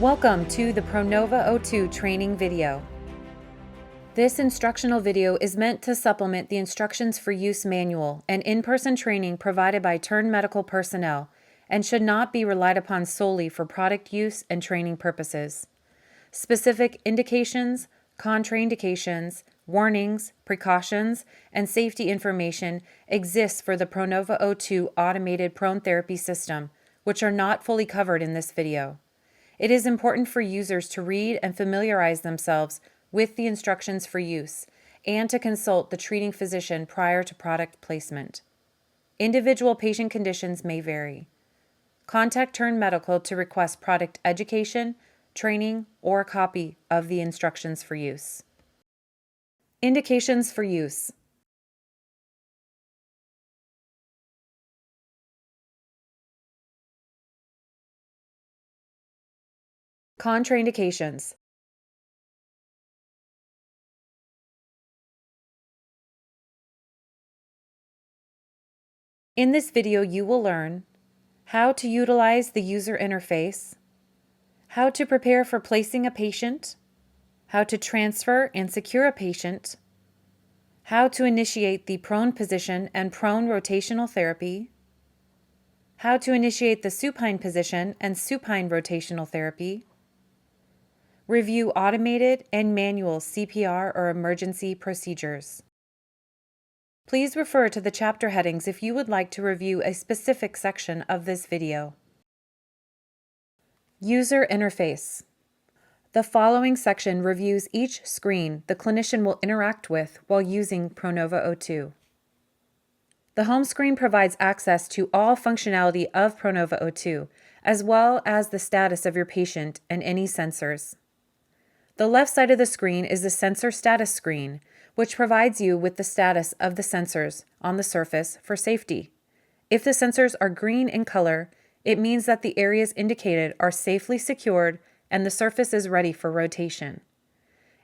Welcome to the Pronova-O2 training video. This instructional video is meant to supplement the Instructions for Use manual and in-person training provided by Turn medical personnel and should not be relied upon solely for product use and training purposes. Specific indications, contraindications, warnings, precautions, and safety information exists for the Pronova-O2 automated prone therapy system, which are not fully covered in this video. It is important for users to read and familiarize themselves with the instructions for use and to consult the treating physician prior to product placement. Individual patient conditions may vary. Contact Turn Medical to request product education, training, or a copy of the instructions for use. Indications for use. Contraindications. In this video, you will learn how to utilize the user interface, how to prepare for placing a patient, how to transfer and secure a patient, how to initiate the prone position and prone rotational therapy, how to initiate the supine position and supine rotational therapy, review automated and manual CPR or emergency procedures. Please refer to the chapter headings if you would like to review a specific section of this video. User interface. The following section reviews each screen the clinician will interact with while using Pronova-O2. The home screen provides access to all functionality of Pronova-O2, as well as the status of your patient and any sensors. The left side of the screen is the sensor status screen, which provides you with the status of the sensors on the surface for safety. If the sensors are green in color, it means that the areas indicated are safely secured and the surface is ready for rotation.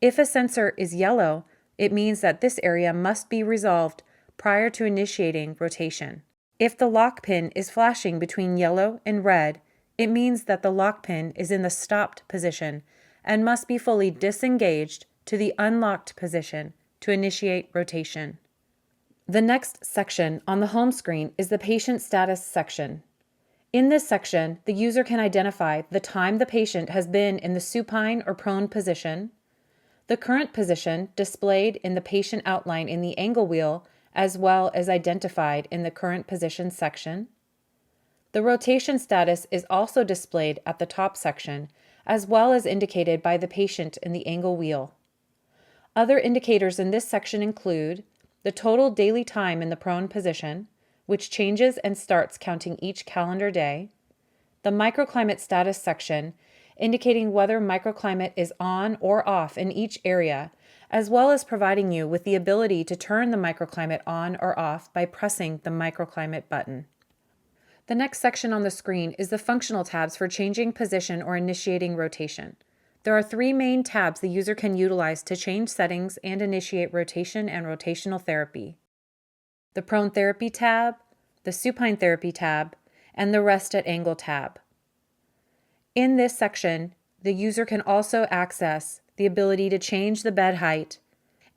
If a sensor is yellow, it means that this area must be resolved prior to initiating rotation. If the lock pin is flashing between yellow and red, it means that the lock pin is in the stopped position and must be fully disengaged to the unlocked position to initiate rotation. The next section on the home screen is the patient status section. In this section, the user can identify the time the patient has been in the supine or prone position, the current position displayed in the patient outline in the angle wheel, as well as identified in the current position section. The rotation status is also displayed at the top section, as well as indicated by the patient in the angle wheel. Other indicators in this section include the total daily time in the prone position, which changes and starts counting each calendar day, the microclimate status section, indicating whether microclimate is on or off in each area, as well as providing you with the ability to turn the microclimate on or off by pressing the microclimate button. The next section on the screen is the functional tabs for changing position or initiating rotation. There are three main tabs the user can utilize to change settings and initiate rotation and rotational therapy: the Prone Therapy tab, the Supine Therapy tab, and the Rest at Angle tab. In this section, the user can also access the ability to change the bed height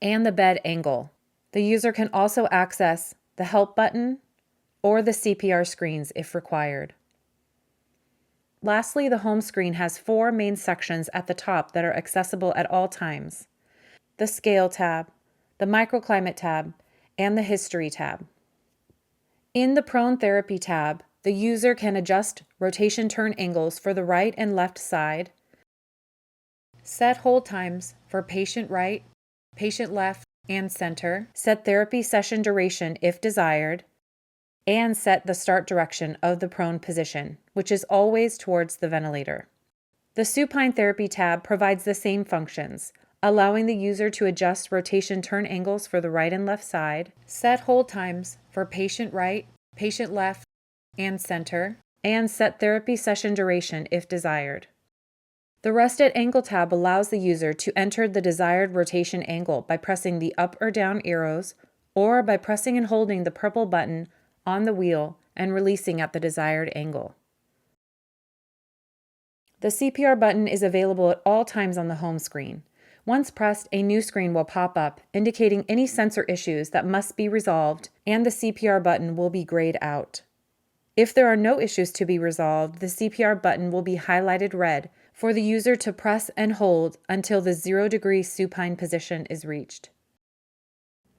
and the bed angle. The user can also access the Help button or the CPR screens if required. Lastly, the home screen has four main sections at the top that are accessible at all times: the Scale tab, the Microclimate tab, and the History tab. In the Prone Therapy tab, the user can adjust rotation turn angles for the right and left side, set hold times for patient right, patient left, and center, set therapy session duration if desired, and set the start direction of the prone position, which is always towards the ventilator. The Supine Therapy tab provides the same functions, allowing the user to adjust rotation turn angles for the right and left side, set hold times for patient right, patient left, and center, and set therapy session duration if desired. The Rest at Angle tab allows the user to enter the desired rotation angle by pressing the up or down arrows, or by pressing and holding the purple button on the wheel and releasing at the desired angle. The CPR button is available at all times on the home screen. Once pressed, a new screen will pop up indicating any sensor issues that must be resolved, and the CPR button will be grayed out. If there are no issues to be resolved, the CPR button will be highlighted red for the user to press and hold until the 0-degree supine position is reached.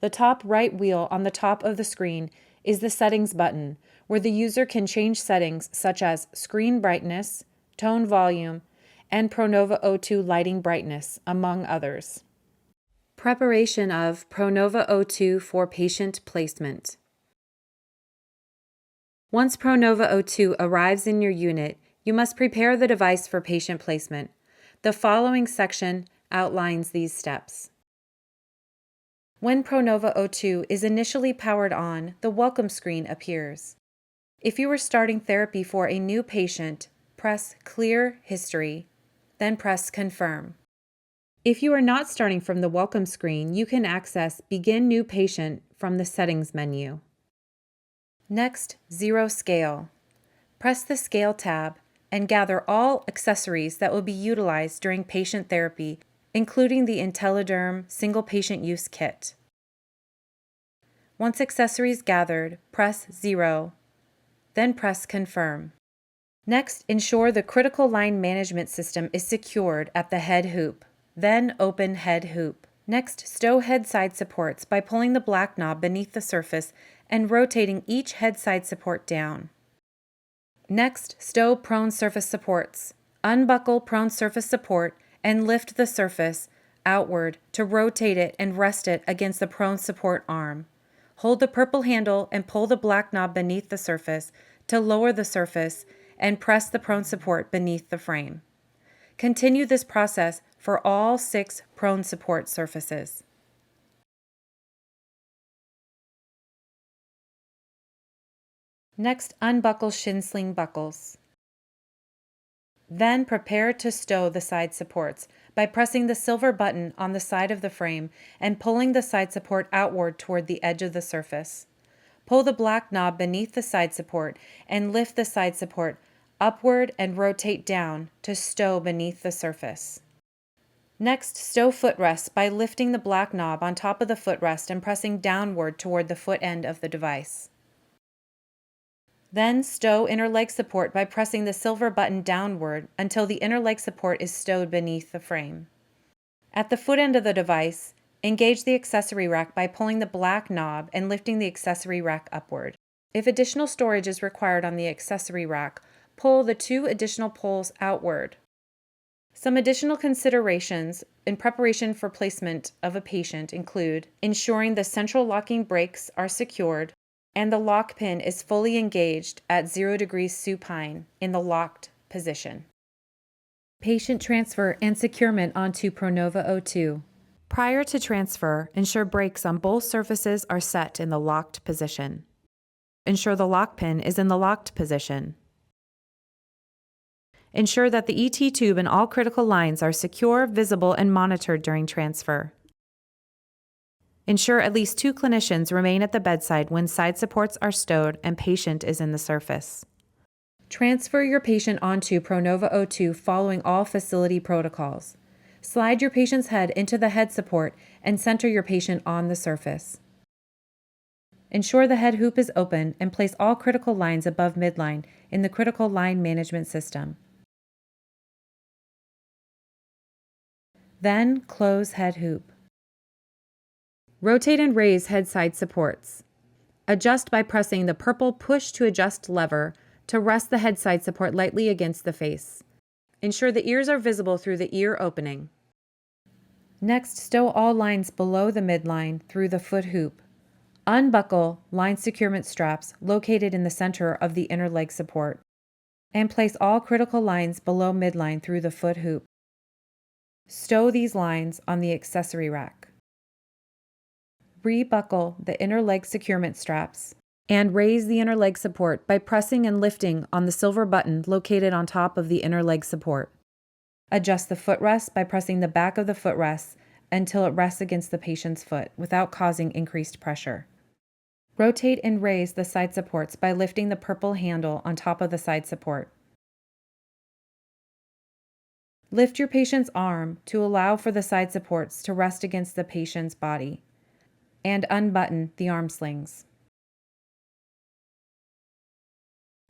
The top right wheel on the top of the screen is the Settings button, where the user can change settings such as screen brightness, tone volume, and Pronova-O2 lighting brightness, among others. Preparation of Pronova-O2 for patient placement. Once Pronova-O2 arrives in your unit, you must prepare the device for patient placement. The following section outlines these steps. When Pronova-O2 is initially powered on, the welcome screen appears. If you are starting therapy for a new patient, press Clear History, then press Confirm. If you are not starting from the welcome screen, you can access Begin New Patient from the Settings menu. Next, Zero Scale. Press the Scale tab and gather all accessories that will be utilized during patient therapy, including the IntelliDerm Single Patient Use Kit. Once accessories gathered, press 0, then press Confirm. Next, ensure the critical line management system is secured at the head hoop. Then open head hoop. Next, stow head side supports by pulling the black knob beneath the surface and rotating each head side support down. Next, stow prone surface supports. Unbuckle prone surface support and lift the surface outward to rotate it and rest it against the prone support arm. Hold the purple handle and pull the black knob beneath the surface to lower the surface and press the prone support beneath the frame. Continue this process for all 6 prone support surfaces. Next, unbuckle shin sling buckles. Then prepare to stow the side supports by pressing the silver button on the side of the frame and pulling the side support outward toward the edge of the surface. Pull the black knob beneath the side support and lift the side support upward and rotate down to stow beneath the surface. Next, stow footrest by lifting the black knob on top of the footrest and pressing downward toward the foot end of the device. Then stow inner leg support by pressing the silver button downward until the inner leg support is stowed beneath the frame. At the foot end of the device, engage the accessory rack by pulling the black knob and lifting the accessory rack upward. If additional storage is required on the accessory rack, pull the 2 additional pulls outward. Some additional considerations in preparation for placement of a patient include ensuring the central locking brakes are secured and the lock pin is fully engaged at 0 degrees supine in the locked position. Patient transfer and securement onto Pronova-O2. Prior to transfer, ensure brakes on both surfaces are set in the locked position. Ensure the lock pin is in the locked position. Ensure that the ET tube and all critical lines are secure, visible, and monitored during transfer. Ensure at least 2 clinicians remain at the bedside when side supports are stowed and patient is in the surface. Transfer your patient onto Pronova-O2 following all facility protocols. Slide your patient's head into the head support and center your patient on the surface. Ensure the head hoop is open and place all critical lines above midline in the critical line management system. Then close head hoop. Rotate and raise head side supports. Adjust by pressing the purple push to adjust lever to rest the head side support lightly against the face. Ensure the ears are visible through the ear opening. Next, stow all lines below the midline through the foot hoop. Unbuckle line securement straps located in the center of the inner leg support, and place all critical lines below midline through the foot hoop. Stow these lines on the accessory rack. Rebuckle the inner leg securement straps and raise the inner leg support by pressing and lifting on the silver button located on top of the inner leg support. Adjust the footrest by pressing the back of the footrest until it rests against the patient's foot without causing increased pressure. Rotate and raise the side supports by lifting the purple handle on top of the side support. Lift your patient's arm to allow for the side supports to rest against the patient's body, and unbutton the arm slings.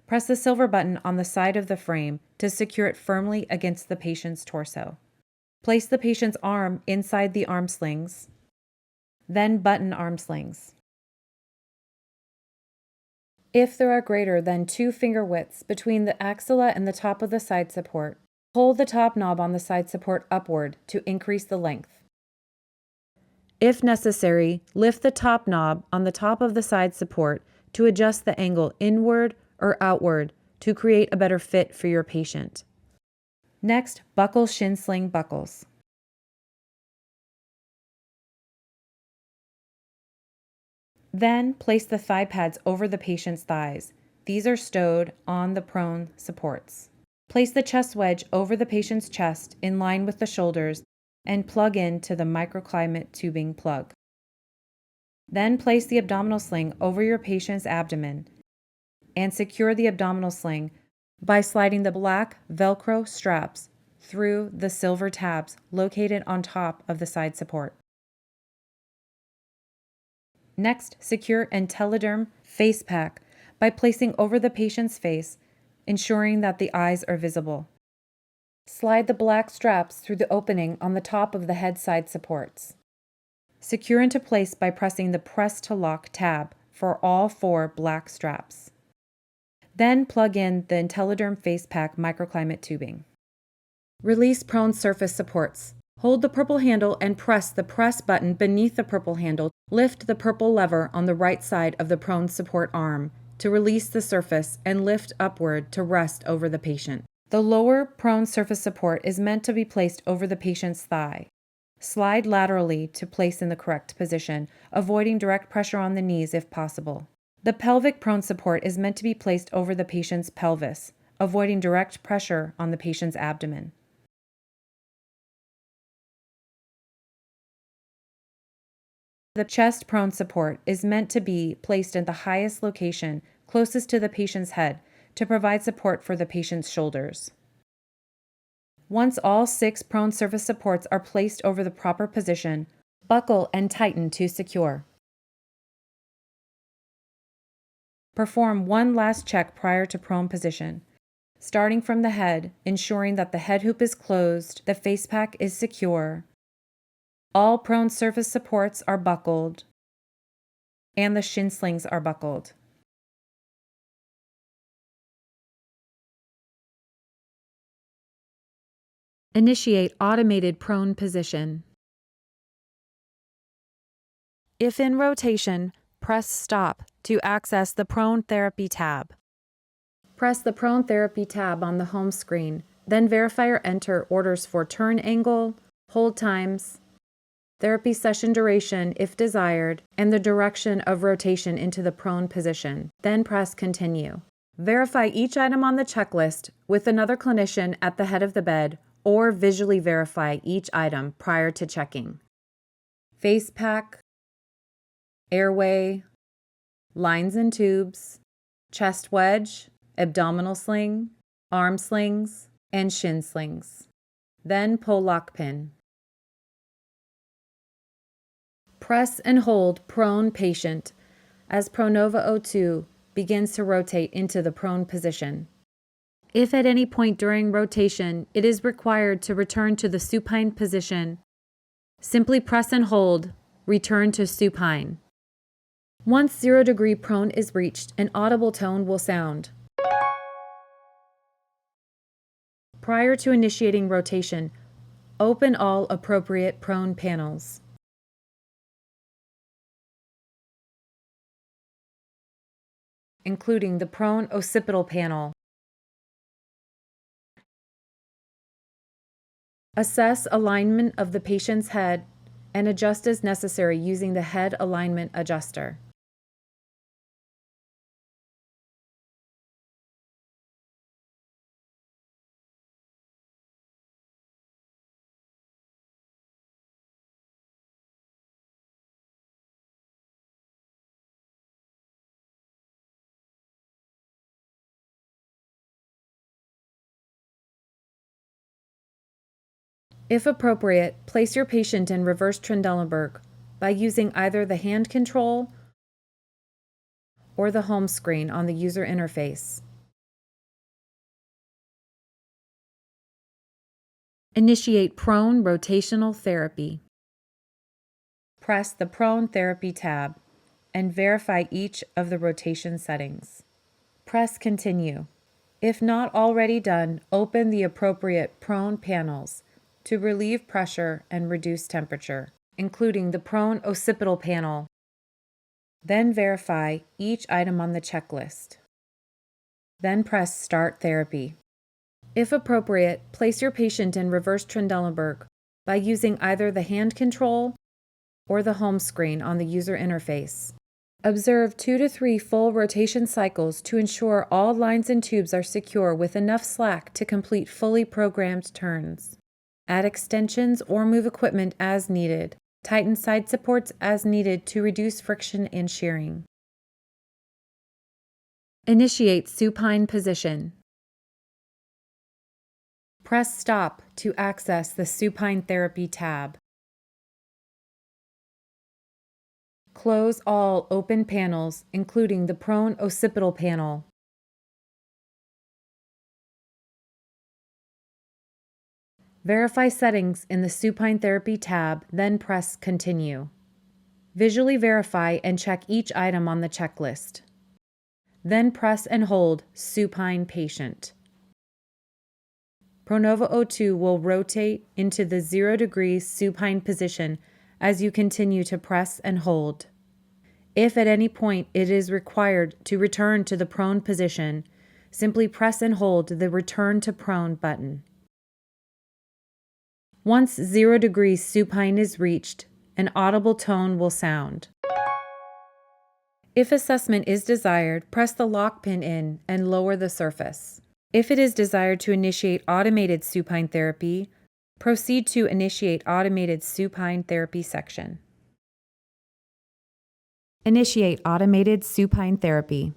Press the silver button on the side of the frame to secure it firmly against the patient's torso. Place the patient's arm inside the arm slings, then button arm slings. If there are greater than 2 finger widths between the axilla and the top of the side support, pull the top knob on the side support upward to increase the length. If necessary, lift the top knob on the top of the side support to adjust the angle inward or outward to create a better fit for your patient. Next, buckle shin sling buckles. Then, place the thigh pads over the patient's thighs. These are stowed on the prone supports. Place the chest wedge over the patient's chest in line with the shoulders and plug into the microclimate tubing plug. Then place the abdominal sling over your patient's abdomen and secure the abdominal sling by sliding the black Velcro straps through the silver tabs located on top of the side support. Next, secure an Telederm face pack by placing over the patient's face, ensuring that the eyes are visible. Slide the black straps through the opening on the top of the head side supports. Secure into place by pressing the Press to Lock tab for all 4 black straps. Then plug in the Telederm face pack microclimate tubing. Release prone surface supports. Hold the purple handle and press the press button beneath the purple handle. Lift the purple lever on the right side of the prone support arm to release the surface and lift upward to rest over the patient. The lower prone surface support is meant to be placed over the patient's thigh. Slide laterally to place in the correct position, avoiding direct pressure on the knees if possible. The pelvic prone support is meant to be placed over the patient's pelvis, avoiding direct pressure on the patient's abdomen. The chest prone support is meant to be placed in the highest location closest to the patient's head to provide support for the patient's shoulders. Once all 6 prone surface supports are placed over the proper position, buckle and tighten to secure. Perform one last check prior to prone position, starting from the head, ensuring that the head hoop is closed, the face pack is secure, all prone surface supports are buckled, and the shin slings are buckled. Initiate automated prone position. If in rotation, press Stop to access the Prone Therapy tab. Press the Prone Therapy tab on the home screen, then verify or enter orders for turn angle, hold times, therapy session duration if desired, and the direction of rotation into the prone position. Then press Continue. Verify each item on the checklist with another clinician at the head of the bed, or visually verify each item prior to checking. Face pack, airway, lines and tubes, chest wedge, abdominal sling, arm slings, and shin slings. Then pull lock pin. Press and hold prone patient as Pronova-O2 begins to rotate into the prone position. If at any point during rotation it is required to return to the supine position, simply press and hold, return to supine. Once 0-degree prone is reached, an audible tone will sound. Prior to initiating rotation, open all appropriate prone panels. Including the prone occipital panel. Assess alignment of the patient's head and adjust as necessary using the head alignment adjuster. If appropriate, place your patient in reverse Trendelenburg by using either the hand control or the home screen on the user interface. Initiate prone rotational therapy. Press the Prone Therapy tab and verify each of the rotation settings. Press Continue. If not already done, open the appropriate prone panels to relieve pressure and reduce temperature, including the prone occipital panel. Then verify each item on the checklist. Then press Start Therapy. If appropriate, place your patient in reverse Trendelenburg by using either the hand control or the home screen on the user interface. Observe 2 to 3 full rotation cycles to ensure all lines and tubes are secure with enough slack to complete fully programmed turns. Add extensions or move equipment as needed. Tighten side supports as needed to reduce friction and shearing. Initiate supine position. Press Stop to access the Supine Therapy tab. Close all open panels, including the prone occipital panel. Verify settings in the Supine Therapy tab, then press Continue. Visually verify and check each item on the checklist. Then press and hold Supine Patient. Pronova-O2 will rotate into the 0° supine position as you continue to press and hold. If at any point it is required to return to the prone position, simply press and hold the Return to Prone button. Once 0° supine is reached, an audible tone will sound. If assessment is desired, press the lock pin in and lower the surface. If it is desired to initiate automated supine therapy, proceed to Initiate Automated Supine Therapy section. Initiate Automated Supine Therapy.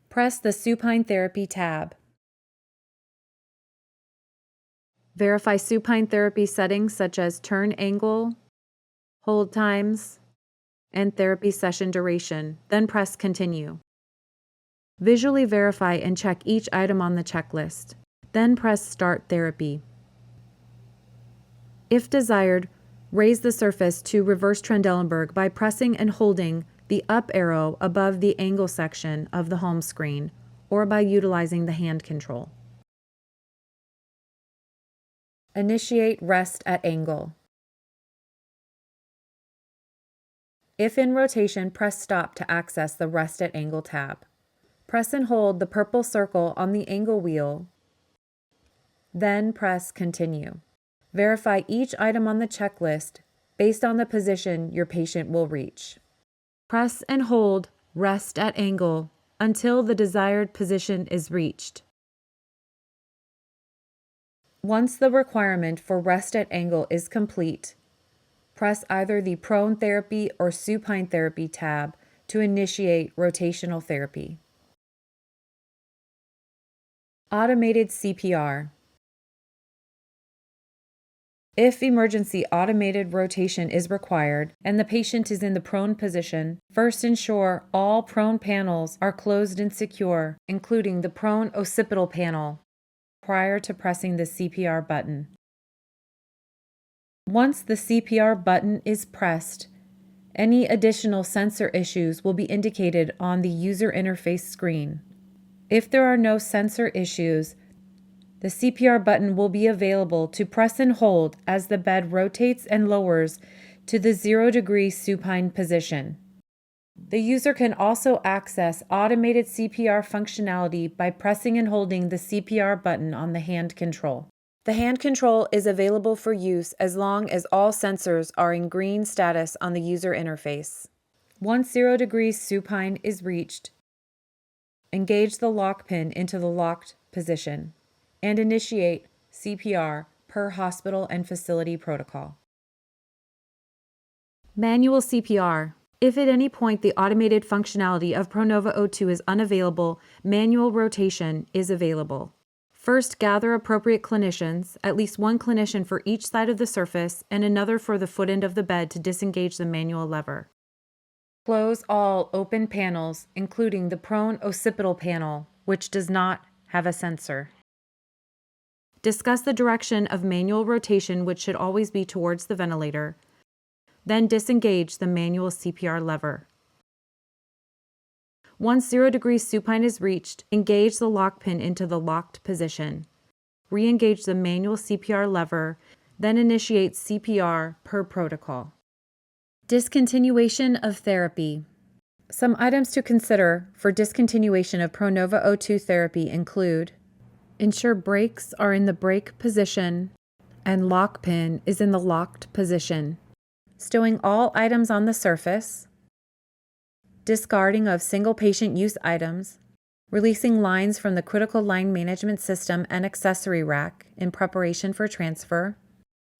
Press the Supine Therapy tab. Verify supine therapy settings such as turn angle, hold times, and therapy session duration, then press Continue. Visually verify and check each item on the checklist, then press Start Therapy. If desired, raise the surface to reverse Trendelenburg by pressing and holding the up arrow above the angle section of the home screen, or by utilizing the hand control. Initiate Rest at Angle. If in rotation, press Stop to access the Rest at Angle tab. Press and hold the purple circle on the angle wheel, then press Continue. Verify each item on the checklist based on the position your patient will reach. Press and hold Rest at Angle until the desired position is reached. Once the requirement for Rest at Angle is complete, press either the Prone Therapy or Supine Therapy tab to initiate rotational therapy. Automated CPR. If emergency automated rotation is required and the patient is in the prone position, first ensure all prone panels are closed and secure, including the prone occipital panel, prior to pressing the CPR button. Once the CPR button is pressed, any additional sensor issues will be indicated on the user interface screen. If there are no sensor issues, the CPR button will be available to press and hold as the bed rotates and lowers to the 0° supine position. The user can also access automated CPR functionality by pressing and holding the CPR button on the hand control. The hand control is available for use as long as all sensors are in green status on the user interface. Once 0° supine is reached, engage the lock pin into the locked position and initiate CPR per hospital and facility protocol. Manual CPR. If at any point the automated functionality of Pronova-O2 is unavailable, manual rotation is available. First, gather appropriate clinicians, at least one clinician for each side of the surface and another for the foot end of the bed to disengage the manual lever. Close all open panels, including the prone occipital panel, which does not have a sensor. Discuss the direction of manual rotation, which should always be towards the ventilator. Then disengage the manual CPR lever. Once 0 degrees supine is reached, engage the lock pin into the locked position. Re-engage the manual CPR lever, then initiate CPR per protocol. Discontinuation of therapy. Some items to consider for discontinuation of Pronova-O2 therapy include: ensure brakes are in the brake position and lock pin is in the locked position. Stowing all items on the surface. Discarding of single patient use items. Releasing lines from the critical line management system and accessory rack in preparation for transfer.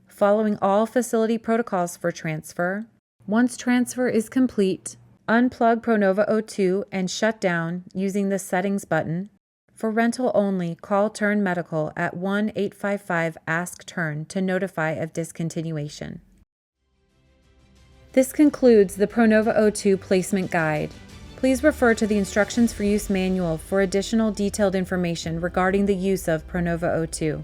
Following all facility protocols for transfer. Once transfer is complete, unplug Pronova-O2 and shut down using the settings button. For rental only, call Turn Medical at 1-855-ASK-TURN to notify of discontinuation. This concludes the Pronova-O2 Placement Guide. Please refer to the Instructions for Use manual for additional detailed information regarding the use of Pronova-O2.